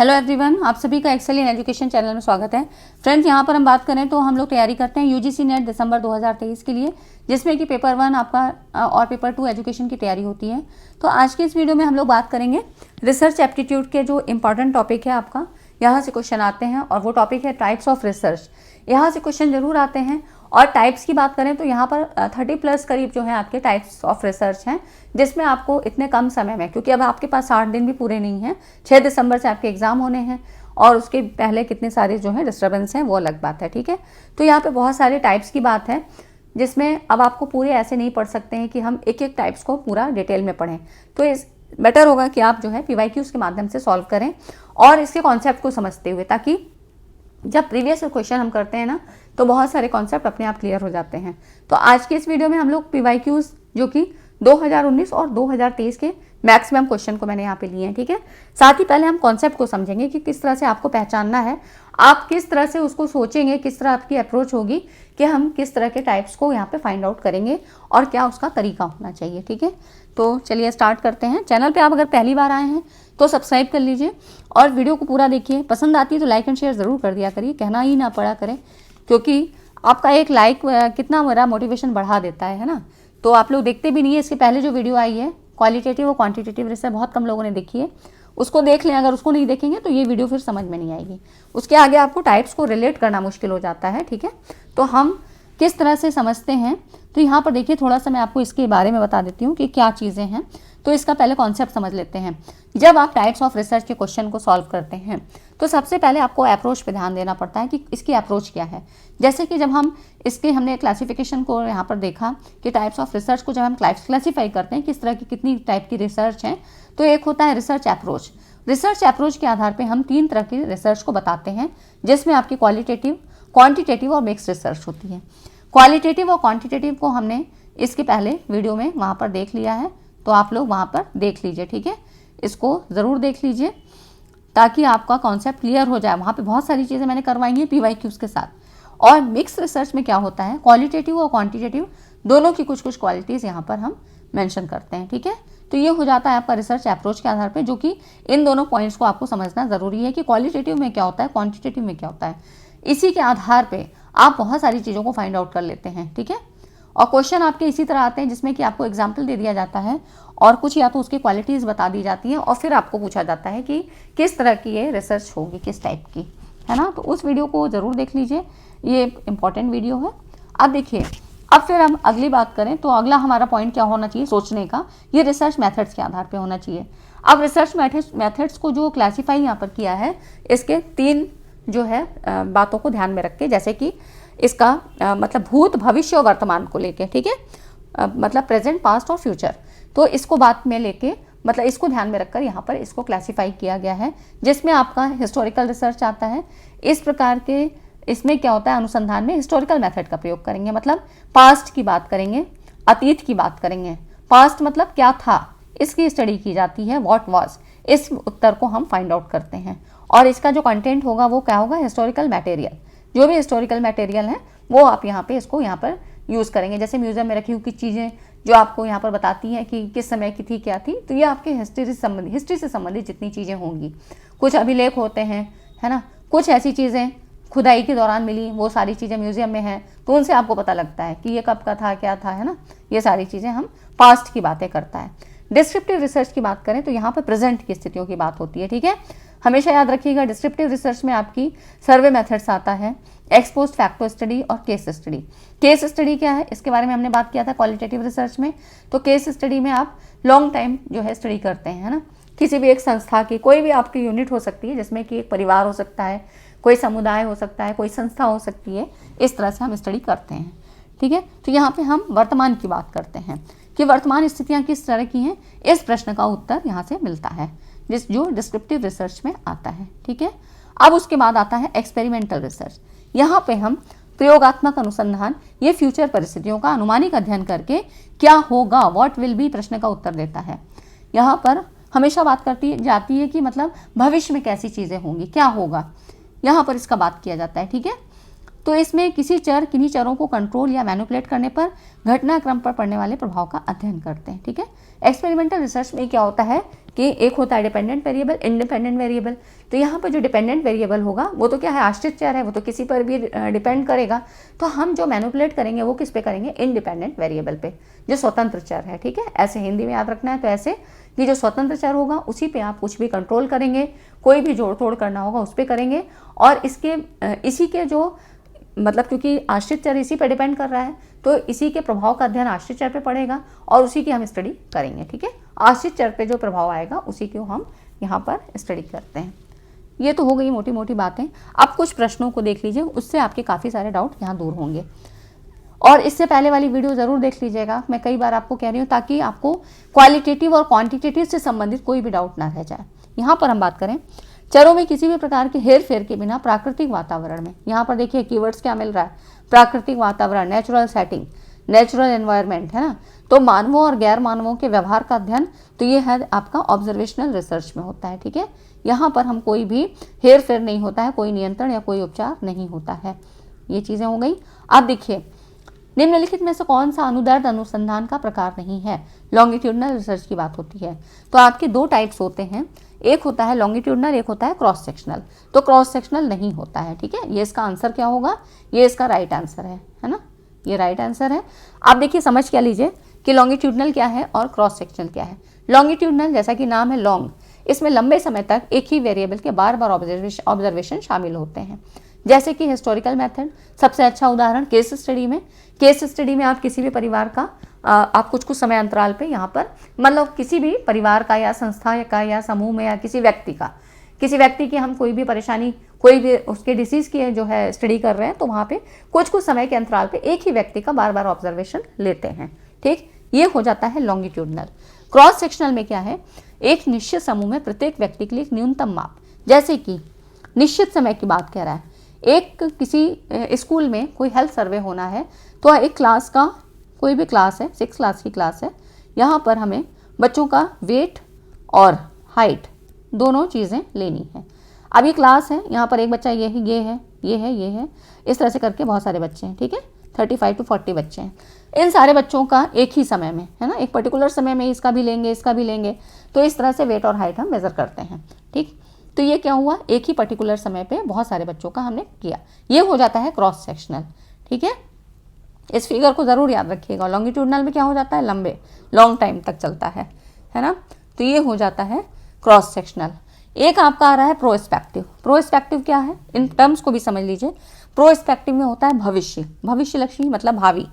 Hello everyone, आप सभी का एक्सेल इन एजुकेशन चैनल में स्वागत है। फ्रेंड्स, यहाँ पर हम बात करें तो हम लोग तैयारी करते हैं यूजीसी नेट दिसंबर 2023 के लिए, जिसमें कि पेपर 1 आपका और पेपर 2 एजुकेशन की तैयारी होती है। तो आज के इस वीडियो में हम लोग बात करेंगे रिसर्च एप्टीट्यूड के जो इंपॉर्टेंट टॉपिक है आपका, यहाँ से क्वेश्चन आते हैं और वो टॉपिक है टाइप्स ऑफ रिसर्च। यहाँ से क्वेश्चन जरूर आते हैं और टाइप्स की बात करें तो यहाँ पर 30+ करीब जो है आपके टाइप्स ऑफ रिसर्च हैं, जिसमें आपको इतने कम समय में, क्योंकि अब आपके पास 60 दिन भी पूरे नहीं हैं, 6 दिसंबर से आपके एग्जाम होने हैं और उसके पहले कितने सारे जो है डिस्टर्बेंस हैं वो अलग बात है। ठीक है, तो यहाँ पे बहुत सारे टाइप्स की बात है, जिसमें अब आपको पूरे ऐसे नहीं पढ़ सकते हैं कि हम एक एक टाइप्स को पूरा डिटेल में पढ़ें। तो इस बेटर होगा कि आप जो है PYQs के माध्यम से सॉल्व करें और इसके कॉन्सेप्ट को समझते हुए, ताकि जब प्रीवियस क्वेश्चन हम करते हैं ना तो बहुत सारे कॉन्सेप्ट अपने आप क्लियर हो जाते हैं। तो आज के इस वीडियो में हम लोग PYQs जो कि 2019 और 2023 के मैक्सिमम क्वेश्चन को मैंने यहाँ पे लिए हैं। ठीक है, साथ ही पहले हम कॉन्सेप्ट को समझेंगे कि किस तरह से आपको पहचानना है, आप किस तरह से उसको सोचेंगे, किस तरह आपकी अप्रोच होगी कि हम किस तरह के टाइप्स को यहाँ पे फाइंड आउट करेंगे और क्या उसका तरीका होना चाहिए। ठीक है, तो चलिए स्टार्ट करते हैं। चैनल पे आप अगर पहली बार आए हैं तो सब्सक्राइब कर लीजिए और वीडियो को पूरा देखिए। पसंद आती है तो लाइक एंड शेयर ज़रूर कर दिया करिए, कहना ही ना पड़ा करें, क्योंकि आपका एक लाइक कितना मेरा मोटिवेशन बढ़ा देता है ना। तो आप लोग देखते भी नहीं है, इसके पहले जो वीडियो आई है क्वालिटेटिव और क्वांटिटेटिव रिसर्च बहुत कम लोगों ने देखी है, उसको देख लें। अगर उसको नहीं देखेंगे तो ये वीडियो फिर समझ में नहीं आएगी, उसके आगे आपको टाइप्स को रिलेट करना मुश्किल हो जाता है। ठीक है, तो हम किस तरह से समझते हैं, तो यहाँ पर देखिए थोड़ा सा मैं आपको इसके बारे में बता देती हूँ कि क्या चीज़ें हैं। तो इसका पहले कॉन्सेप्ट समझ लेते हैं। जब आप टाइप्स ऑफ रिसर्च के क्वेश्चन को सॉल्व करते हैं तो सबसे पहले आपको अप्रोच पे ध्यान देना पड़ता है कि इसकी अप्रोच क्या है। जैसे कि जब हम हमने क्लासिफिकेशन को यहाँ पर देखा कि टाइप्स ऑफ रिसर्च को जब हम क्लासीफाई करते हैं किस तरह की कितनी टाइप की रिसर्च है, तो एक होता है रिसर्च अप्रोच। रिसर्च अप्रोच के आधार पर हम 3 तरह की रिसर्च को बताते हैं, जिसमें आपकी क्वालिटेटिव, क्वान्टिटेटिव और मिक्स रिसर्च होती है। क्वालिटेटिव और क्वांटिटेटिव को हमने इसके पहले वीडियो में वहाँ पर देख लिया है, तो आप लोग वहाँ पर देख लीजिए। ठीक है, इसको ज़रूर देख लीजिए ताकि आपका कॉन्सेप्ट क्लियर हो जाए। वहाँ पे बहुत सारी चीज़ें मैंने करवाई हैं PYQs के साथ। और मिक्स रिसर्च में क्या होता है, क्वालिटेटिव और क्वांटिटेटिव दोनों की कुछ कुछ क्वालिटीज़ यहाँ पर हम मेंशन करते हैं। ठीक है, तो ये हो जाता है आपका रिसर्च अप्रोच के आधार पे, जो कि इन दोनों पॉइंट्स को आपको समझना ज़रूरी है कि क्वालिटेटिव में क्या होता है, क्वान्टिटेटिव में क्या होता है। इसी के आधार पर आप बहुत सारी चीज़ों को फाइंड आउट कर लेते हैं। ठीक है, और क्वेश्चन आपके इसी तरह आते हैं जिसमें कि आपको एग्जाम्पल दे दिया जाता है और कुछ या तो उसकी क्वालिटीज़ बता दी जाती हैं और फिर आपको पूछा जाता है कि किस तरह की ये रिसर्च होगी, किस टाइप की, है ना। तो उस वीडियो को ज़रूर देख लीजिए, ये इंपॉर्टेंट वीडियो है। अब देखिए, अब फिर हम अगली बात करें तो अगला हमारा पॉइंट क्या होना चाहिए सोचने का, ये रिसर्च मेथड्स के आधार पर होना चाहिए। अब रिसर्च मेथड्स को जो क्लासीफाई यहाँ पर किया है, इसके 3 जो है बातों को ध्यान में रख के, जैसे कि इसका मतलब भूत, भविष्य और वर्तमान को लेके। ठीक है, मतलब प्रेजेंट, पास्ट और फ्यूचर। तो इसको बात में लेके, मतलब इसको ध्यान में रखकर यहाँ पर इसको क्लासीफाई किया गया है, जिसमें आपका हिस्टोरिकल रिसर्च आता है। इस प्रकार के इसमें क्या होता है, अनुसंधान में हिस्टोरिकल मेथड का प्रयोग करेंगे, मतलब पास्ट की बात करेंगे, अतीत की बात करेंगे। पास्ट मतलब क्या था, इसकी स्टडी की जाती है, व्हाट वाज, इस उत्तर को हम फाइंड आउट करते हैं। और इसका जो कंटेंट होगा वो क्या होगा, हिस्टोरिकल मटेरियल। जो भी हिस्टोरिकल मटेरियल है वो आप यहाँ पे इसको यहाँ पर यूज़ करेंगे। जैसे म्यूजियम में रखी हुई चीज़ें जो आपको यहाँ पर बताती हैं कि किस समय की थी, क्या थी, तो ये आपके हिस्ट्री से संबंधित जितनी चीज़ें होंगी। कुछ अभिलेख होते हैं, है ना, कुछ ऐसी चीज़ें खुदाई के दौरान मिली, वो सारी चीज़ें म्यूजियम में हैं, तो उनसे आपको पता लगता है कि ये कब का था, क्या था, है ना। ये सारी चीज़ें हम पास्ट की बातें करता है। डिस्क्रिप्टिव रिसर्च की बात करें तो यहाँ पर प्रेजेंट की स्थितियों की बात होती है। ठीक है, हमेशा याद रखिएगा, डिस्क्रिप्टिव रिसर्च में आपकी सर्वे मेथड्स आता है, एक्सपोस्ट फैक्टर स्टडी और केस स्टडी। केस स्टडी क्या है, इसके बारे में हमने बात किया था क्वालिटेटिव रिसर्च में। तो केस स्टडी में आप लॉन्ग टाइम जो है स्टडी करते हैं, है ना, किसी भी एक संस्था की, कोई भी आपकी यूनिट हो सकती है, जिसमें कि एक परिवार हो सकता है, कोई समुदाय हो सकता है, कोई संस्था हो सकती है, इस तरह से हम स्टडी करते हैं। ठीक है, तो यहाँ पे हम वर्तमान की बात करते हैं कि वर्तमान स्थितियाँ किस तरह की हैं। इस प्रश्न का उत्तर यहाँ से मिलता है, जो डिस्क्रिप्टिव रिसर्च में आता है। ठीक है, अब उसके बाद आता है एक्सपेरिमेंटल रिसर्च। यहाँ पे हम प्रयोगात्मक अनुसंधान, ये फ्यूचर परिस्थितियों का अनुमानिक अध्ययन करके क्या होगा, व्हाट विल बी, प्रश्न का उत्तर देता है। यहाँ पर हमेशा बात करती जाती है कि मतलब भविष्य में कैसी चीज़ें होंगी, क्या होगा, यहाँ पर इसका बात किया जाता है। ठीक है, तो इसमें किन्हीं चरों को कंट्रोल या मैनिपुलेट करने पर घटनाक्रम पर पड़ने वाले प्रभाव का अध्ययन करते हैं। ठीक है, एक्सपेरिमेंटल रिसर्च में क्या होता है कि एक होता है डिपेंडेंट वेरिएबल, इंडिपेंडेंट वेरिएबल। तो यहाँ पर जो डिपेंडेंट वेरिएबल होगा वो तो क्या है, आश्रित चर है, वो तो किसी पर भी डिपेंड करेगा। तो हम जो मैनिपुलेट करेंगे वो किस पे करेंगे, इंडिपेंडेंट वेरिएबल पे, जो स्वतंत्र चर है। ठीक है, ऐसे हिंदी में याद रखना है। तो ऐसे कि जो स्वतंत्र चर होगा उसी पे आप कुछ भी कंट्रोल करेंगे, कोई भी जोड़ तोड़ करना होगा उस पर करेंगे। और इसी के जो मतलब क्योंकि आश्रित चर इसी पर डिपेंड कर रहा है तो इसी के प्रभाव का अध्ययन आश्रित चर पे पड़ेगा और उसी की हम स्टडी करेंगे। ठीक है, आश्रित चर पे जो प्रभाव आएगा उसी को हम यहाँ पर स्टडी करते हैं। ये तो हो गई मोटी मोटी बातें। अब कुछ प्रश्नों को देख लीजिए, उससे आपके काफ़ी सारे डाउट यहाँ दूर होंगे। और इससे पहले वाली वीडियो ज़रूर देख लीजिएगा, मैं कई बार आपको कह रही हूँ, ताकि आपको क्वालिटेटिव और क्वांटिटेटिव से संबंधित कोई भी डाउट ना रह जाए। यहाँ पर हम बात करें चरों में किसी भी प्रकार के हेर फेर के बिना प्राकृतिक वातावरण में, यहाँ पर देखिए कीवर्ड्स क्या मिल रहा है, प्राकृतिक वातावरण, नेचुरल सेटिंग, नेचुरल एनवायरनमेंट, है ना। तो मानवों और गैर मानवों के व्यवहार का अध्ययन, तो ये है आपका ऑब्जर्वेशनल रिसर्च में होता है। ठीक है, यहाँ पर हम कोई भी हेर फेर नहीं होता है, कोई नियंत्रण या कोई उपचार नहीं होता है। ये चीज़ें हो गई। अब देखिए निम्नलिखित में से कौन सा अनुदैर्ध्य अनुसंधान का प्रकार नहीं है, लॉन्गिट्यूडनल रिसर्च की बात होती है। तो आपके दो टाइप्स होते हैं, एक होता है लॉन्गिट्यूडनल, एक होता है क्रॉस सेक्शनल। तो क्रॉस सेक्शनल नहीं होता है। ठीक है, ये इसका आंसर क्या होगा, ये इसका राइट आंसर है ना, ये राइट आंसर है। आप देखिए समझ क्या लीजिए कि लॉन्गिट्यूडनल क्या है और क्रॉस सेक्शनल क्या है। लॉन्गिट्यूडनल जैसा कि नाम है लॉन्ग, इसमें लंबे समय तक एक ही वेरिएबल के बार बार ऑब्जर्वेशन शामिल होते हैं, जैसे कि हिस्टोरिकल मेथड। सबसे अच्छा उदाहरण केस स्टडी में आप किसी भी परिवार का आप कुछ समय अंतराल पे यहाँ पर मतलब किसी भी परिवार का या संस्था का या समूह में या किसी व्यक्ति की हम कोई भी परेशानी, कोई भी उसके डिसीज की जो है स्टडी कर रहे हैं, तो वहाँ पे कुछ समय के अंतराल पे एक ही व्यक्ति का बार बार ऑब्जर्वेशन लेते हैं। ठीक, ये हो जाता है लॉन्गिट्यूडनल। क्रॉस सेक्शनल में क्या है, एक निश्चित समूह में प्रत्येक व्यक्ति के लिए एक न्यूनतम माप, जैसे कि निश्चित समय की बात कह रहा है, एक किसी स्कूल में कोई हेल्थ सर्वे होना है, तो एक क्लास का कोई भी क्लास है, 6 क्लास की क्लास है, यहाँ पर हमें बच्चों का वेट और हाइट दोनों चीज़ें लेनी है। अब ये क्लास है, यहाँ पर एक बच्चा ये है, इस तरह से करके बहुत सारे बच्चे हैं। ठीक है, 35 to 40 बच्चे हैं। इन सारे बच्चों का एक ही समय में, है ना, एक पर्टिकुलर समय में इसका भी लेंगे, तो इस तरह से वेट और हाइट हम मेज़र करते हैं। ठीक, तो ये क्या हुआ, एक ही पर्टिकुलर समय पे बहुत सारे बच्चों का हमने किया, ये हो जाता है क्रॉस सेक्शनल। ठीक है, इस फिगर को ज़रूर याद रखिएगा। लॉन्गिट्यूडनल में क्या हो जाता है, लॉन्ग टाइम तक चलता है ना। तो ये हो जाता है क्रॉस सेक्शनल। एक आपका आ रहा है प्रोस्पेक्टिव क्या है, इन टर्म्स को भी समझ लीजिए। प्रोस्पेक्टिव में होता है भविष्यलक्षी, मतलब भावी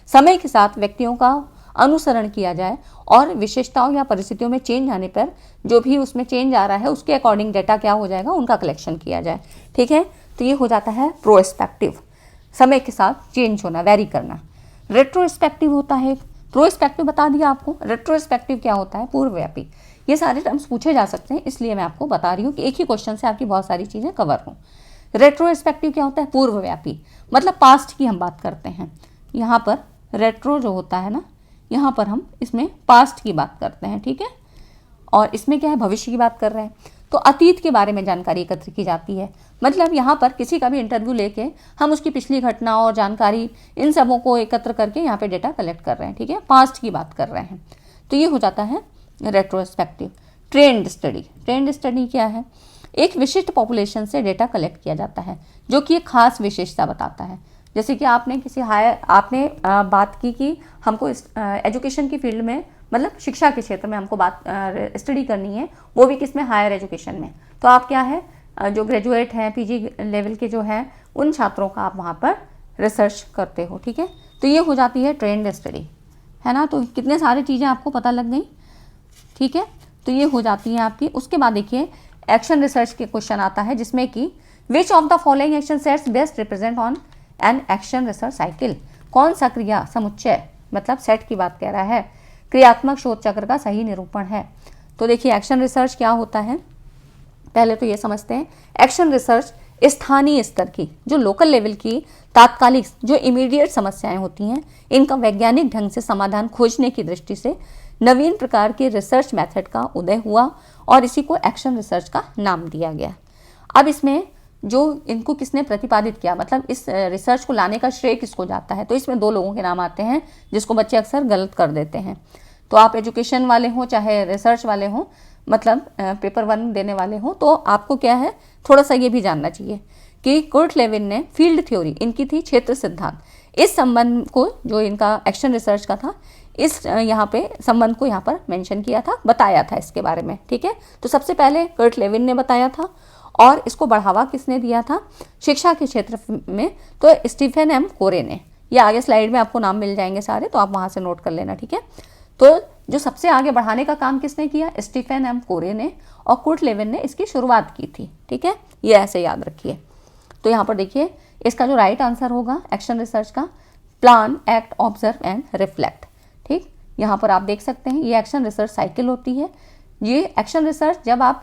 समय के साथ व्यक्तियों का अनुसरण किया जाए और विशेषताओं या परिस्थितियों में चेंज आने पर जो भी उसमें चेंज आ रहा है उसके अकॉर्डिंग डेटा क्या हो जाएगा, उनका कलेक्शन किया जाए। ठीक है, तो ये हो जाता है प्रोस्पेक्टिव, समय के साथ चेंज होना, वेरी करना। रेट्रोस्पेक्टिव होता है, प्रोस्पेक्टिव बता दिया आपको, रेट्रोस्पेक्टिव क्या होता है, पूर्वव्यापी। ये सारे टर्म्स पूछे जा सकते हैं, इसलिए मैं आपको बता रही हूँ कि एक ही क्वेश्चन से आपकी बहुत सारी चीज़ें कवर हों। रेट्रोस्पेक्टिव क्या होता है, पूर्वव्यापी, मतलब पास्ट की हम बात करते हैं। यहाँ पर रेट्रो जो होता है ना, यहाँ पर हम इसमें पास्ट की बात करते हैं। ठीक है, और इसमें क्या है, भविष्य की बात कर रहे हैं। तो अतीत के बारे में जानकारी एकत्र की जाती है, मतलब यहाँ पर किसी का भी इंटरव्यू लेके हम उसकी पिछली घटना और जानकारी इन सबों को एकत्र करके यहाँ पे डेटा कलेक्ट कर रहे हैं। ठीक है, पास्ट की बात कर रहे हैं, तो ये हो जाता है रेट्रोस्पेक्टिव। ट्रेंड स्टडी क्या है, एक विशिष्ट पॉपुलेशन से डेटा कलेक्ट किया जाता है जो कि एक खास विशेषता बताता है। जैसे कि आपने बात की कि हमको एजुकेशन की फील्ड में, मतलब शिक्षा के क्षेत्र में हमको स्टडी करनी है, वो भी किस में, हायर एजुकेशन में। तो आप क्या है, जो ग्रेजुएट हैं, पीजी लेवल के जो हैं, उन छात्रों का आप वहाँ पर रिसर्च करते हो। ठीक है, तो ये हो जाती है ट्रेंड स्टडी, है ना। तो कितने सारी चीज़ें आपको पता लग गई। ठीक है, तो ये हो जाती है आपकी। उसके बाद देखिए एक्शन रिसर्च के क्वेश्चन आता है, जिसमें कि which of the following action sets best represent on an action research cycle, कौन सा क्रिया समुच्चय, मतलब सेट की बात कह रहा है, क्रियात्मक शोध चक्र का सही निरूपण है। तो देखिए एक्शन रिसर्च क्या होता है, पहले तो ये समझते हैं। एक्शन रिसर्च स्थानीय स्तर की, जो लोकल लेवल की तात्कालिक, जो इमीडिएट समस्याएं होती हैं, इनका वैज्ञानिक ढंग से समाधान खोजने की दृष्टि से नवीन प्रकार के रिसर्च मेथड का उदय हुआ और इसी को एक्शन रिसर्च का नाम दिया गया। अब इसमें जो इनको किसने प्रतिपादित किया, मतलब इस रिसर्च को लाने का श्रेय किसको जाता है। तो इसमें 2 लोगों के नाम आते हैं जिसको बच्चे अक्सर गलत कर देते हैं। तो आप एजुकेशन वाले हों चाहे रिसर्च वाले हों, मतलब पेपर 1 देने वाले हों, तो आपको क्या है थोड़ा सा ये भी जानना चाहिए कि कुर्ट लेविन ने फील्ड थ्योरी, इनकी थी क्षेत्र सिद्धांत, इस संबंध को जो इनका एक्शन रिसर्च का था, इस यहाँ पे संबंध को यहाँ पर मेंशन किया था, बताया था इसके बारे में। ठीक है, तो सबसे पहले कुर्ट लेविन ने बताया था और इसको बढ़ावा किसने दिया था शिक्षा के क्षेत्र में, तो स्टीफन एम कोरे ने। ये आगे स्लाइड में आपको नाम मिल जाएंगे सारे, तो आप वहाँ से नोट कर लेना। ठीक है, तो जो सबसे आगे बढ़ाने का काम किसने किया, स्टीफन एम कोरे ने, और कुर्ट लेविन ने इसकी शुरुआत की थी। ठीक है, ये ऐसे याद रखिए। तो यहाँ पर देखिए इसका जो राइट आंसर होगा एक्शन रिसर्च का, plan, act, observe and reflect. ठीक, यहाँ पर आप देख सकते हैं ये एक्शन रिसर्च साइकिल होती है। ये एक्शन रिसर्च जब आप,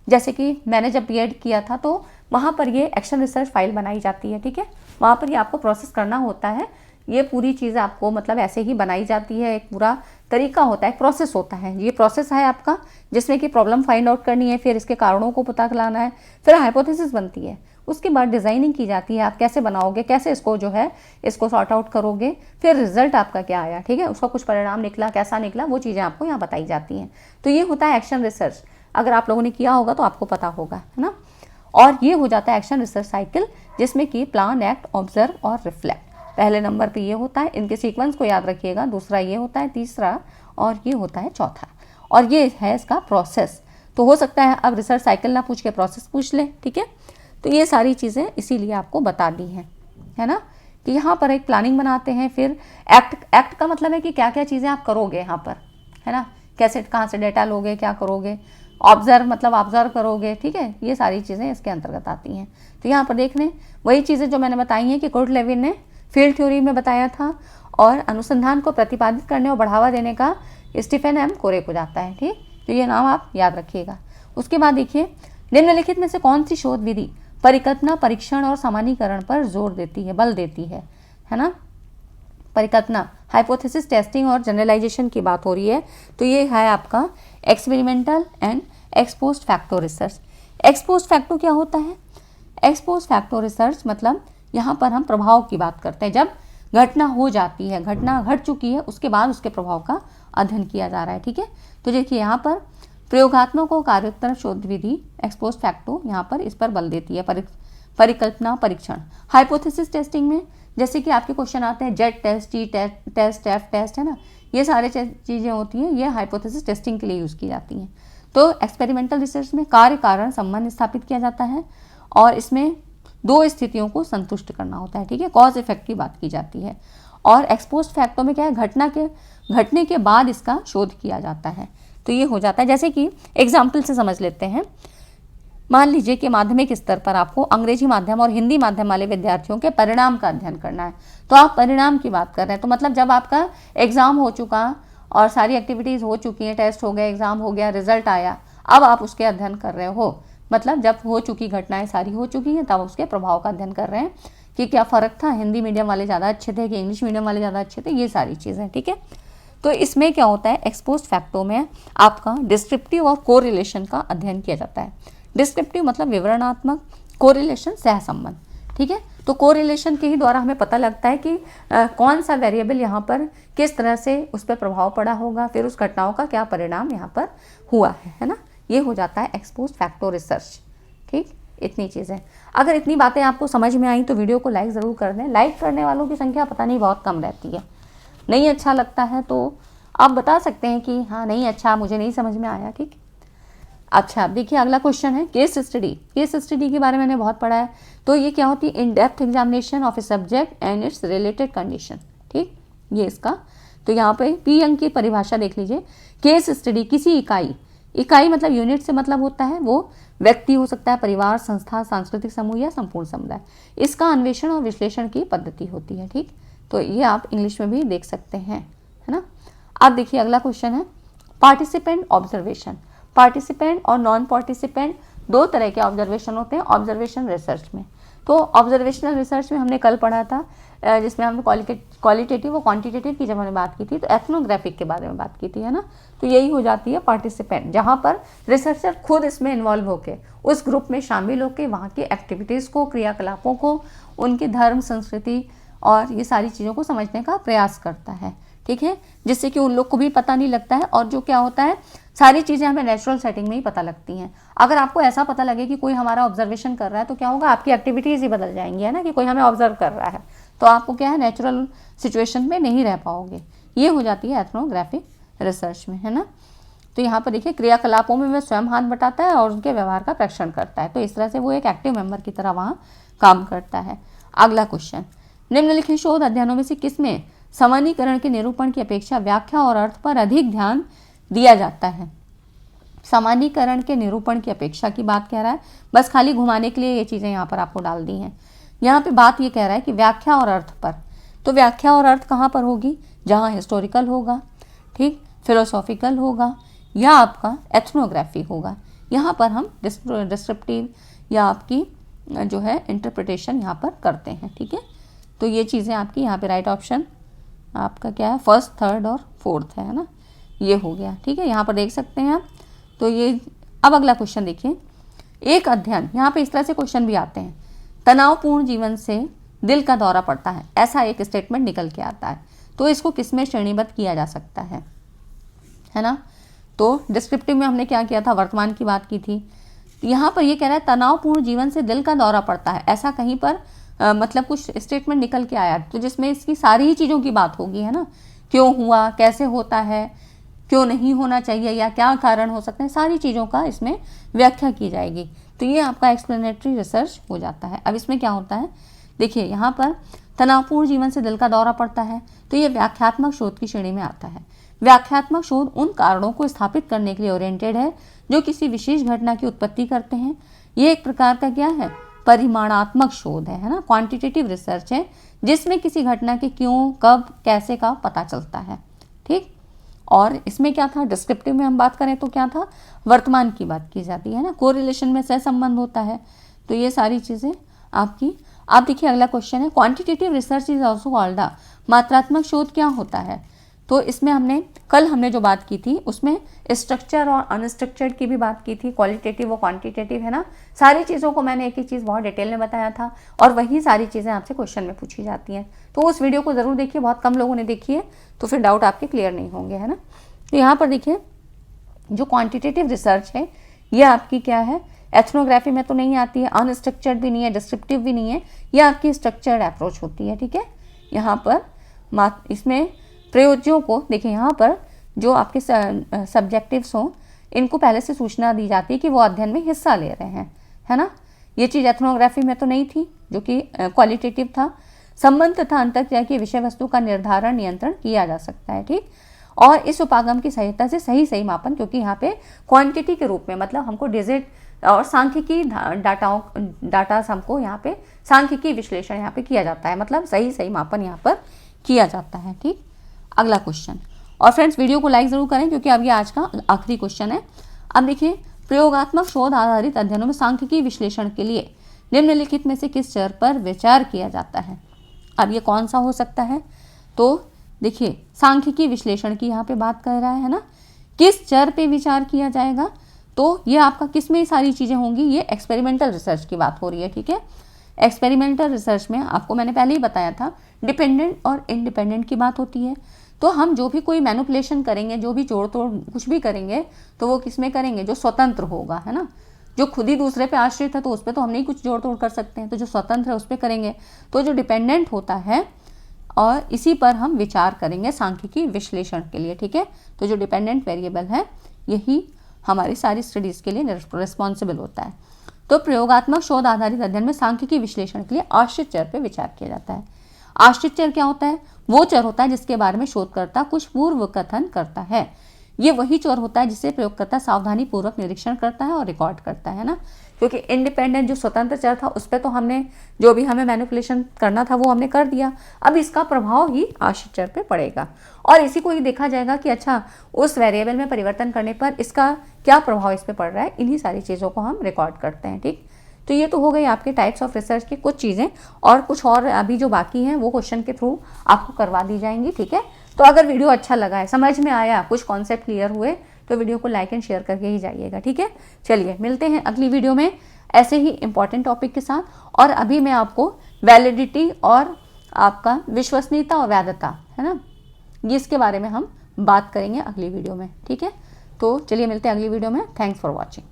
जैसे कि मैंने जब बीएड किया था तो वहाँ पर ये एक्शन रिसर्च फाइल बनाई जाती है। ठीक है, वहाँ पर ये आपको प्रोसेस करना होता है, ये पूरी चीज़ आपको मतलब ऐसे ही बनाई जाती है, एक पूरा तरीका होता है, एक प्रोसेस होता है। ये प्रोसेस है आपका जिसमें कि प्रॉब्लम फाइंड आउट करनी है, फिर इसके कारणों को पता लाना है, फिर हाइपोथेसिस बनती है, उसके बाद डिज़ाइनिंग की जाती है, आप कैसे बनाओगे, कैसे इसको जो है इसको सॉर्ट आउट करोगे, फिर रिजल्ट आपका क्या आया। ठीक है, उसका कुछ परिणाम निकला, कैसा निकला, वो चीज़ें आपको यहाँ बताई जाती हैं। तो ये होता है एक्शन रिसर्च, अगर आप लोगों ने किया होगा तो आपको पता होगा, है ना। और ये हो जाता है एक्शन रिसर्च साइकिल, जिसमें कि प्लान, एक्ट, ऑब्जर्व और रिफ्लेक्ट पहले नंबर पे ये होता है। इनके सीक्वेंस को याद रखिएगा, दूसरा ये होता है, तीसरा और ये होता है चौथा, और ये है इसका प्रोसेस। तो हो सकता है अब रिसर्च साइकिल ना पूछ के प्रोसेस पूछ ले। ठीक है, तो ये सारी चीज़ें इसीलिए आपको बता दी हैं, है ना, कि यहाँ पर एक प्लानिंग बनाते हैं, फिर एक्ट का मतलब है कि क्या क्या चीज़ें आप करोगे यहाँ पर, है ना, कैसे कहाँ से डेटा लोगे, क्या करोगे। ऑब्जर्व मतलब ऑब्जर्व करोगे। ठीक है, ये सारी चीज़ें इसके अंतर्गत आती हैं। तो यहाँ पर देख लें वही चीज़ें जो मैंने बताई हैं कि कुर्ट लेविन ने फील्ड थ्योरी में बताया था, और अनुसंधान को प्रतिपादित करने और बढ़ावा देने का स्टीफन एम कोरे को जाता है। ठीक, तो ये नाम आप याद रखिएगा। उसके बाद देखिए निम्नलिखित में से कौन सी शोध विधि परिकल्पना, परीक्षण और सामान्यीकरण पर जोर देती है, बल देती है ना। परिकल्पना, हाइपोथेसिस टेस्टिंग और जनरलाइजेशन की बात हो रही है, तो ये है आपका experimental and ex post facto research. Ex post facto क्या होता है, एक्सपोस्ट फैक्टो रिसर्च मतलब यहाँ पर हम प्रभाव की बात करते हैं, जब घटना हो जाती है, घटना घट चुकी है, उसके बाद उसके प्रभाव का अध्ययन किया जा रहा है। ठीक है, तो देखिए यहाँ पर प्रयोगात्मक और कार्योत्तर शोध विधि एक्सपोस्ट फैक्टो यहाँ पर इस पर बल देती है। परिकल्पना, परीक्षण, हाइपोथेसिस टेस्टिंग में जैसे कि आपके क्वेश्चन आते हैं Z test, T test, F test, है ना, ये सारे चीज़ें होती हैं, ये हाइपोथेसिस टेस्टिंग के लिए यूज़ की जाती हैं। तो एक्सपेरिमेंटल रिसर्च में कार्य कारण संबंध स्थापित किया जाता है, और इसमें 2 स्थितियों को संतुष्ट करना होता है। ठीक है, कॉज इफेक्ट की बात की जाती है। और एक्सपोस्ट फैक्टो में क्या है, घटने के बाद इसका शोध किया जाता है। तो ये हो जाता है, जैसे कि एग्जाम्पल से समझ लेते हैं। मान लीजिए कि माध्यमिक स्तर पर आपको अंग्रेजी माध्यम और हिंदी माध्यम वाले विद्यार्थियों के परिणाम का अध्ययन करना है, तो आप परिणाम की बात कर रहे हैं, तो मतलब जब आपका एग्जाम हो चुका और सारी एक्टिविटीज़ हो चुकी हैं, टेस्ट हो गया, एग्जाम हो गया, रिजल्ट आया, अब आप उसके अध्ययन कर रहे हो, मतलब जब हो चुकी घटनाएं सारी हो चुकी हैं, तब उसके प्रभाव का अध्ययन कर रहे हैं कि क्या फ़र्क था, हिंदी मीडियम वाले ज़्यादा अच्छे थे कि इंग्लिश मीडियम वाले ज़्यादा अच्छे थे, ये सारी चीज़ें। ठीक है, तो इसमें क्या होता है, एक्सपोस्ट फैक्टो में आपका डिस्क्रिप्टिव और कोरिलेशन का अध्ययन किया जाता है। डिस्क्रिप्टिव मतलब विवरणात्मक, कोरिलेशन सहसंबंध। ठीक है, तो कोरिलेशन के ही द्वारा हमें पता लगता है कि कौन सा वेरिएबल यहाँ पर किस तरह से उस पर प्रभाव पड़ा होगा, फिर उस घटनाओं का क्या परिणाम यहाँ पर हुआ है ना। ये हो जाता है एक्सपोस्ट फैक्टो रिसर्च। ठीक, इतनी चीज़ें, अगर इतनी बातें आपको समझ में आई तो वीडियो को लाइक ज़रूर कर दें। लाइक करने वालों की संख्या पता नहीं बहुत कम रहती है। नहीं अच्छा लगता है तो आप बता सकते हैं कि हाँ नहीं अच्छा, मुझे नहीं समझ में आया। ठीक, अच्छा अब देखिए अगला क्वेश्चन है केस स्टडी। केस स्टडी के बारे में मैंने बहुत पढ़ा है, तो ये क्या होती है, in depth examination of a subject and it's related condition. ठीक, ये इसका, तो यहाँ पे पी अंक की परिभाषा देख लीजिए। केस स्टडी किसी इकाई मतलब यूनिट से मतलब होता है वो व्यक्ति हो सकता है, परिवार, संस्था, सांस्कृतिक समूह या संपूर्ण समुदाय, इसका अन्वेषण और विश्लेषण की पद्धति होती है। ठीक, तो ये आप इंग्लिश में भी देख सकते हैं, है ना। अब देखिए अगला क्वेश्चन है पार्टिसिपेंट ऑब्जर्वेशन। पार्टिसिपेंट और नॉन पार्टिसिपेंट 2 तरह के ऑब्जर्वेशन होते हैं ऑब्जर्वेशन रिसर्च में। तो ऑब्जर्वेशनल रिसर्च में हमने कल पढ़ा था, जिसमें हमने क्वालिटेटिव और क्वांटिटेटिव की जब हमने बात की थी तो एथनोग्राफिक के बारे में बात की थी, है ना। तो यही हो जाती है पार्टिसिपेंट, जहाँ पर रिसर्चर खुद इसमें इन्वॉल्व होके उस ग्रुप में शामिल होकर वहाँ की एक्टिविटीज़ को, क्रियाकलापों को, उनके धर्म, संस्कृति और ये सारी चीज़ों को समझने का प्रयास करता है, ठीक है, जिससे कि उन लोग को भी पता नहीं लगता है। और जो क्या होता है, सारी चीज़ें हमें नेचुरल सेटिंग में ही पता लगती हैं। अगर आपको ऐसा पता लगे कि कोई हमारा ऑब्जर्वेशन कर रहा है तो क्या होगा, आपकी एक्टिविटीज़ ही बदल जाएंगी, है ना, कि कोई हमें ऑब्जर्व कर रहा है, तो आपको क्या है, नेचुरल सिचुएशन में नहीं रह पाओगे। ये हो जाती है एथनोग्राफिक रिसर्च में, है ना। तो यहाँ पर देखिए, क्रियाकलापों में वह स्वयं हाथ बटाता है और उनके व्यवहार का परीक्षण करता है। तो इस तरह से वो एक एक्टिव मेंबर की तरह वहाँ काम करता है। अगला क्वेश्चन, निम्नलिखित शोध अध्ययनों में से किसमें सामान्यीकरण के निरूपण की अपेक्षा व्याख्या और अर्थ पर अधिक ध्यान दिया जाता है? सामान्यीकरण के निरूपण की अपेक्षा की बात कह रहा है, बस खाली घुमाने के लिए ये चीज़ें यहाँ पर आपको डाल दी हैं। यहाँ पे बात ये कह रहा है कि व्याख्या और अर्थ पर, तो व्याख्या और अर्थ कहाँ पर होगी, जहाँ हिस्टोरिकल होगा, ठीक, फिलोसॉफिकल होगा या आपका एथनोग्राफी होगा। यहाँ पर हम डिस्क्रिप्टिव या आपकी जो है इंटरप्रिटेशन यहाँ पर करते हैं, ठीक है। तो ये चीज़ें आपकी यहाँ पे राइट ऑप्शन आपका क्या है, फर्स्ट, थर्ड और फोर्थ है ना, ये हो गया, ठीक है। यहाँ पर देख सकते हैं आप। तो ये अब अगला क्वेश्चन देखिए, एक अध्ययन, यहाँ पे इस तरह से क्वेश्चन भी आते हैं, तनावपूर्ण जीवन से दिल का दौरा पड़ता है, ऐसा एक स्टेटमेंट निकल के आता है, तो इसको किसमें श्रेणीबद्ध किया जा सकता है ना। तो डिस्क्रिप्टिव में हमने क्या किया था, वर्तमान की बात की थी। यहाँ पर ये कह रहा है तनावपूर्ण जीवन से दिल का दौरा पड़ता है, ऐसा कहीं पर मतलब कुछ स्टेटमेंट निकल के आया, तो जिसमें इसकी सारी ही चीज़ों की बात होगी, है ना, क्यों हुआ, कैसे होता है, क्यों नहीं होना चाहिए या क्या कारण हो सकते हैं, सारी चीज़ों का इसमें व्याख्या की जाएगी। तो ये आपका एक्सप्लेनेटरी रिसर्च हो जाता है। अब इसमें क्या होता है, देखिए यहाँ पर तनावपूर्ण जीवन से दिल का दौरा पड़ता है, तो ये व्याख्यात्मक शोध की श्रेणी में आता है। व्याख्यात्मक शोध उन कारणों को स्थापित करने के लिए ओरिएंटेड है जो किसी विशेष घटना की उत्पत्ति करते हैं। ये एक प्रकार का क्या है, परिमाणात्मक शोध है ना, क्वांटिटेटिव रिसर्च है, जिसमें किसी घटना के क्यों, कब, कैसे का पता चलता है, ठीक। और इसमें क्या था, डिस्क्रिप्टिव में हम बात करें तो क्या था, वर्तमान की बात की जाती है ना, कोरिलेशन में सहसंबंध होता है। तो ये सारी चीज़ें आपकी। आप देखिए अगला क्वेश्चन है, quantitative research is also called the, मात्रात्मक शोध क्या होता है। तो इसमें हमने जो बात की थी उसमें स्ट्रक्चर और अनस्ट्रक्चर्ड की भी बात की थी, क्वालिटेटिव और क्वांटिटेटिव, है ना। सारी चीज़ों को मैंने एक ही चीज़ बहुत डिटेल में बताया था और वही सारी चीज़ें आपसे क्वेश्चन में पूछी जाती हैं। तो उस वीडियो को ज़रूर देखिए, बहुत कम लोगों ने देखी है, तो फिर डाउट आपके क्लियर नहीं होंगे, है ना। तो यहाँ पर देखिए, जो क्वान्टिटेटिव रिसर्च है ये आपकी क्या है, एथनोग्राफी में तो नहीं आती है, अनस्ट्रक्चर्ड भी नहीं है, डिस्क्रिप्टिव भी नहीं है, ये आपकी स्ट्रक्चर्ड अप्रोच होती है, ठीक है। यहाँ पर इसमें प्रयोज्यों को देखिए, यहाँ पर जो आपके सब्जेक्टिव्स हों इनको पहले से सूचना दी जाती है कि वो अध्ययन में हिस्सा ले रहे हैं, है ना। ये चीज़ एथनोग्राफी में तो नहीं थी, जो कि क्वालिटेटिव था। संबंध तथा अंतःक्रिया की विषय वस्तु का निर्धारण, नियंत्रण किया जा सकता है, ठीक। और इस उपागम की सहायता से सही मापन, क्योंकि यहाँ पे क्वांटिटी के रूप में मतलब हमको डिजिट और सांख्यिकी डाटा हमको यहाँ पे सांख्यिकी विश्लेषण यहाँ पे किया जाता है, मतलब सही मापन यहाँ पर किया जाता है, ठीक। अगला क्वेश्चन, और फ्रेंड्स वीडियो को लाइक जरूर करें क्योंकि अब ये आज का आखिरी क्वेश्चन है। अब देखिए, प्रयोगात्मक शोध आधारित अध्ययनों में सांख्यिकी विश्लेषण के लिए निम्नलिखित में से किस चर पर विचार किया जाता है। अब ये कौन सा हो सकता है, तो देखिए सांख्यिकी विश्लेषण की यहाँ पे बात कर रहा है ना, किस चर पे विचार किया जाएगा, तो ये आपका किस में सारी चीज़ें होंगी, ये एक्सपेरिमेंटल रिसर्च की बात हो रही है, ठीक है। एक्सपेरिमेंटल रिसर्च में आपको मैंने पहले ही बताया था, डिपेंडेंट और इंडिपेंडेंट की बात होती है। तो हम जो भी कोई मैनिपुलेशन करेंगे, जो भी जोड़ तोड़ कुछ भी करेंगे, तो वो किस में करेंगे, जो स्वतंत्र होगा, है ना। जो खुद ही दूसरे पे आश्रित है तो उस पर तो हम नहीं कुछ जोड़ तोड़ कर सकते हैं, तो जो स्वतंत्र है उस पर करेंगे। तो जो डिपेंडेंट होता है और इसी पर हम विचार करेंगे सांख्यिकी विश्लेषण के लिए, ठीक है। तो जो डिपेंडेंट वेरिएबल है यही हमारी सारी स्टडीज़ के लिए रिस्पॉन्सिबल होता है। तो प्रयोगात्मक शोध आधारित अध्ययन में सांख्यिकी विश्लेषण के लिए आश्रित चर पर विचार किया जाता है। आश्रित चर क्या होता है, वो चर होता है जिसके बारे में शोधकर्ता कुछ पूर्व कथन करता है। ये वही चर होता है जिसे प्रयोगकर्ता सावधानी पूर्वक निरीक्षण करता है और रिकॉर्ड करता है ना। क्योंकि इंडिपेंडेंट जो स्वतंत्र चर था उस पर तो हमने जो भी हमें मैनिपुलेशन करना था वो हमने कर दिया, अब इसका प्रभाव ही आश्रित चर पे पड़ेगा और इसी को ही देखा जाएगा कि अच्छा उस वेरिएबल में परिवर्तन करने पर इसका क्या प्रभाव इस पर पड़ रहा है। इन्हीं सारी चीज़ों को हम रिकॉर्ड करते हैं, ठीक। तो ये तो हो गई आपके टाइप्स ऑफ रिसर्च की कुछ चीज़ें, और कुछ और अभी जो बाकी हैं वो क्वेश्चन के थ्रू आपको करवा दी जाएंगी, ठीक है। तो अगर वीडियो अच्छा लगा है, समझ में आया, कुछ कॉन्सेप्ट क्लियर हुए, तो वीडियो को लाइक एंड शेयर करके ही जाइएगा, ठीक है। चलिए मिलते हैं अगली वीडियो में ऐसे ही इंपॉर्टेंट टॉपिक के साथ। और अभी मैं आपको वैलिडिटी और आपका विश्वसनीयता और वैधता, है ना, इसके बारे में हम बात करेंगे अगली वीडियो में, ठीक है। तो चलिए मिलते हैं अगली वीडियो में। Thanks for watching.